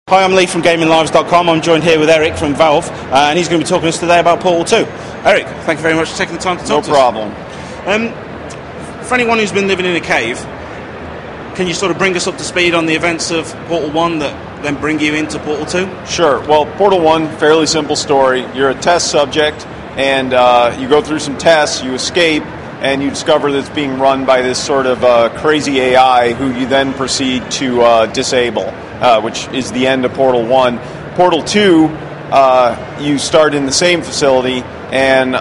Hi, I'm Lee from GamingLives.com. I'm joined here with Erik from Valve, and he's going to be talking to us today about Portal 2. Erik, thank you very much for taking the time to talk to us. No problem. For anyone who's been living in a cave, can you sort of bring us up to speed on the events of Portal 1 that then bring you into Portal 2? Sure. Well, Portal 1, fairly simple story. You're a test subject, and you go through some tests, you escape, and you discover that it's being run by this sort of crazy AI who you then proceed to disable, which is the end of Portal 1. Portal 2, you start in the same facility, and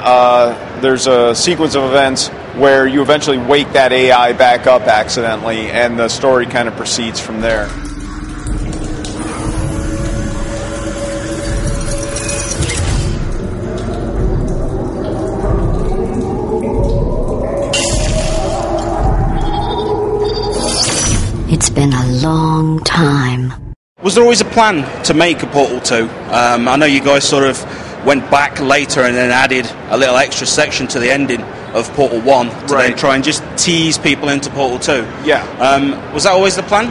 there's a sequence of events where you eventually wake that AI back up accidentally, and the story kind of proceeds from there. It's been a long time. Was there always a plan to make a Portal 2? I know you guys sort of went back later and then added a little extra section to the ending of Portal 1 to then try and just tease people into Portal 2. Yeah. Was that always the plan?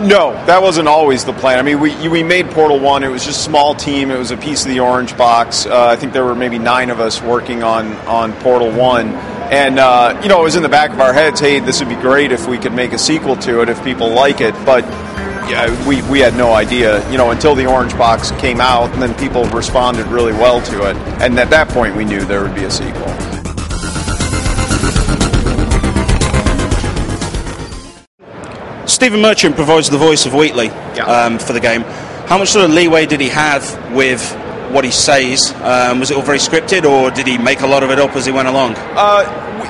No, that wasn't always the plan. I mean, we made Portal 1. It was just a small team. It was a piece of the orange box. I think there were maybe 9 of us working on Portal 1. And, it was in the back of our heads, hey, this would be great if we could make a sequel to it, if people like it. But yeah, we had no idea, until the orange box came out, and then people responded really well to it. And at that point, we knew there would be a sequel. Stephen Merchant provides the voice of Wheatley for the game. How much sort of leeway did he have with what he says? Was it all very scripted, or did he make a lot of it up as he went along?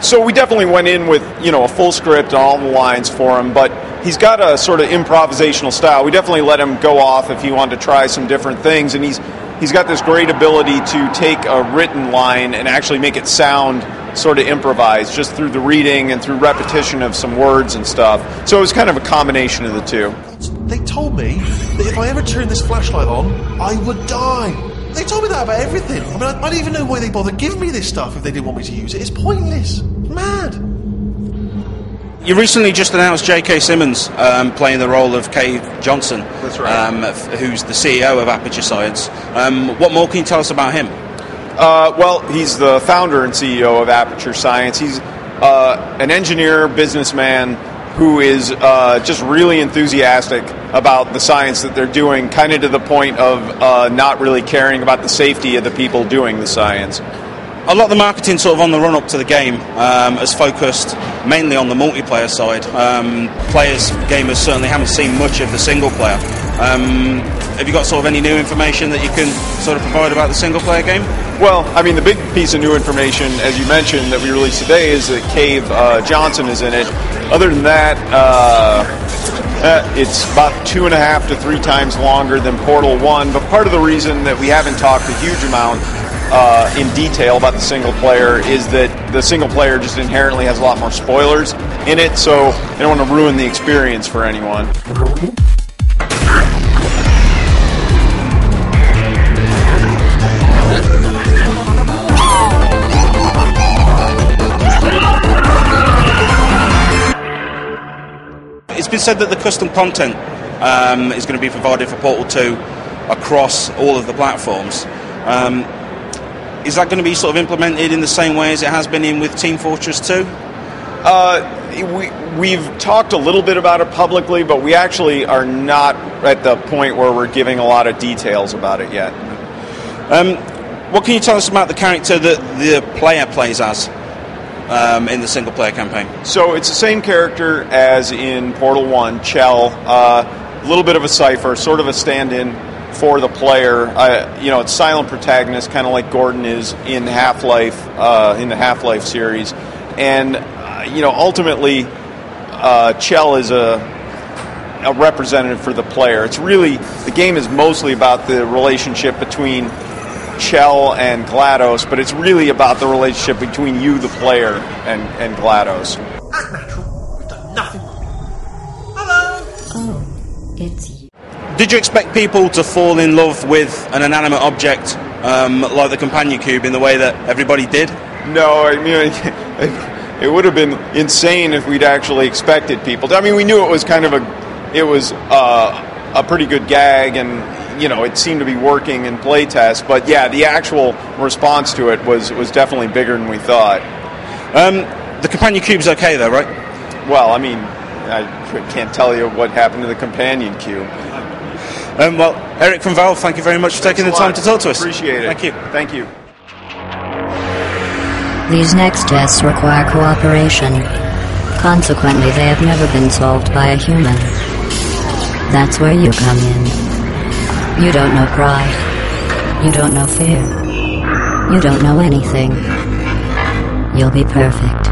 So we definitely went in with, a full script on all the lines for him, but he's got a sort of improvisational style. We definitely let him go off if he wanted to try some different things, and he's got this great ability to take a written line and actually make it sound sort of improvised, just through the reading and through repetition of some words and stuff. So it was kind of a combination of the two. They told me that if I ever turned this flashlight on, I would die. They told me that about everything. I mean, I don't even know why they bothered giving me this stuff if they didn't want me to use it. It's pointless. Mad. You recently just announced J.K. Simmons playing the role of Kay Johnson. That's right. Who's the CEO of Aperture Science. What more can you tell us about him? Well, he's the founder and CEO of Aperture Science. He's an engineer, businessman, who is just really enthusiastic about the science that they're doing, kind of to the point of not really caring about the safety of the people doing the science. A lot of the marketing sort of on the run-up to the game has focused mainly on the multiplayer side. Gamers certainly haven't seen much of the single-player. Have you got sort of any new information that you can sort of provide about the single-player game? Well, I mean, the big piece of new information, as you mentioned, that we released today is that Cave Johnson is in it. Other than that, it's about 2.5 to 3 times longer than Portal 1, but part of the reason that we haven't talked a huge amount in detail about the single player is that the single player just inherently has a lot more spoilers in it, so I don't want to ruin the experience for anyone. It's been said that the custom content is going to be provided for Portal 2 across all of the platforms. Is that going to be sort of implemented in the same way as it has been in with Team Fortress 2? We've talked a little bit about it publicly, but we actually are not at the point where we're giving a lot of details about it yet. What can you tell us about the character that the player plays as in the single-player campaign? So it's the same character as in Portal 1, Chell. A little bit of a cipher, sort of a stand-in for the player. It's silent protagonist, kind of like Gordon is in Half-Life, in the Half-Life series. And, ultimately, Chell is a representative for the player. It's really, the game is mostly about the relationship between Chell and GLaDOS, but it's really about the relationship between you, the player, and GLaDOS. Act natural. We've done nothing wrong. Hello. Oh, it's you. Did you expect people to fall in love with an inanimate object like the companion cube in the way that everybody did? No, I mean, it would have been insane if we'd actually expected people to. I mean, we knew it was kind of a pretty good gag, and it seemed to be working in playtest. But yeah, the actual response to it was definitely bigger than we thought. The companion cube's okay though, right? Well, I mean, I can't tell you what happened to the companion cube. Well, Erik from Valve, thank you very much for taking the time to talk to us. Appreciate it. Thank you. Thank you. These next tests require cooperation. Consequently, they have never been solved by a human. That's where you come in. You don't know pride. You don't know fear. You don't know anything. You'll be perfect.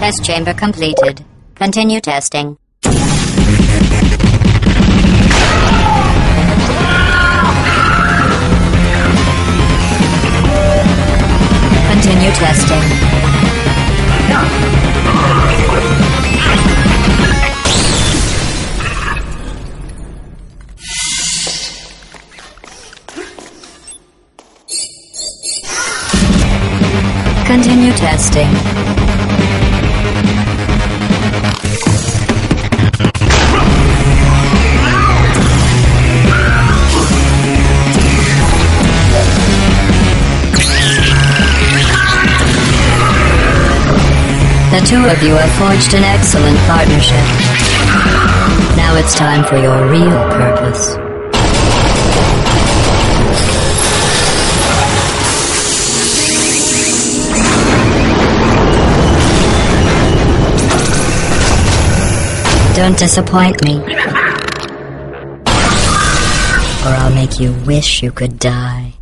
Test chamber completed. Continue testing. Continue testing. Continue testing. The two of you have forged an excellent partnership. Now it's time for your real purpose. Don't disappoint me, or I'll make you wish you could die.